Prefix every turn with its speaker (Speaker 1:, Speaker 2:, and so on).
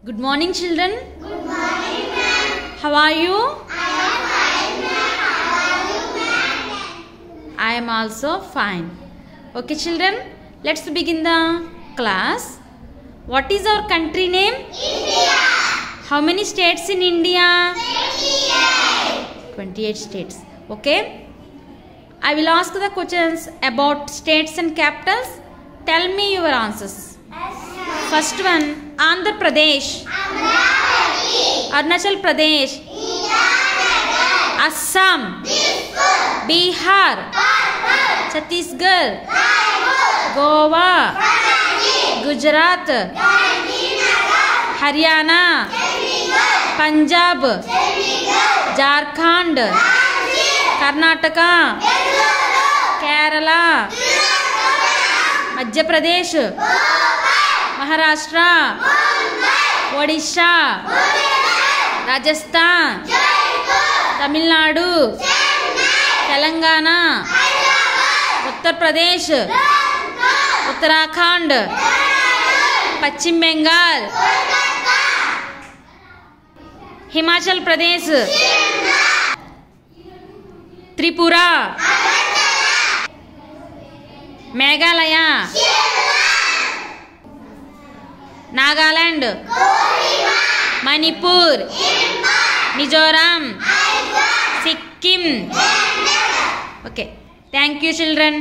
Speaker 1: Good morning, children.
Speaker 2: Good morning, ma'am.
Speaker 1: How are you?
Speaker 2: I am fine, ma'am. How are you, ma'am?
Speaker 1: I am also fine. Okay, children, let's begin the class. What is our country name?
Speaker 2: India.
Speaker 1: How many states in India?
Speaker 2: 28.
Speaker 1: 28 states. Okay. I will ask the questions about states and capitals. Tell me your answers. First one, Andhra Pradesh,
Speaker 2: Amravati.
Speaker 1: Arunachal Pradesh,
Speaker 2: Itanagar.
Speaker 1: Assam,
Speaker 2: Dispur.
Speaker 1: Bihar,
Speaker 2: Parpur.
Speaker 1: Chhattisgarh,
Speaker 2: Raipur.
Speaker 1: Goa,
Speaker 2: Panaji.
Speaker 1: Gujarat,
Speaker 2: Gandhinagar.
Speaker 1: Haryana,
Speaker 2: Chandigarh.
Speaker 1: Punjab,
Speaker 2: Chandigarh.
Speaker 1: Jharkhand,
Speaker 2: Ranchi.
Speaker 1: Karnataka,
Speaker 2: Bengaluru.
Speaker 1: Kerala,
Speaker 2: Tirunelveli.
Speaker 1: Madhya Pradesh,
Speaker 2: Mumbai.
Speaker 1: Maharashtra,
Speaker 2: Mumbai.
Speaker 1: Odisha,
Speaker 2: Bhubaneswar.
Speaker 1: Rajasthan,
Speaker 2: Jaipur.
Speaker 1: Tamil Nadu,
Speaker 2: Chennai.
Speaker 1: Telangana,
Speaker 2: Hyderabad.
Speaker 1: Uttar Pradesh,
Speaker 2: Rajkot.
Speaker 1: Uttarakhand,
Speaker 2: Dehradun.
Speaker 1: Pachim Bengal,
Speaker 2: Kolkata.
Speaker 1: Himachal Pradesh,
Speaker 2: Shimla.
Speaker 1: Tripura,
Speaker 2: Agartala.
Speaker 1: Meghalaya,
Speaker 2: Shillong.
Speaker 1: Nagaland,
Speaker 2: Kohima.
Speaker 1: Manipur,
Speaker 2: Imphal.
Speaker 1: Mizoram,
Speaker 2: Aizawl.
Speaker 1: Sikkim.
Speaker 2: Bandar.
Speaker 1: Okay. Thank you, children.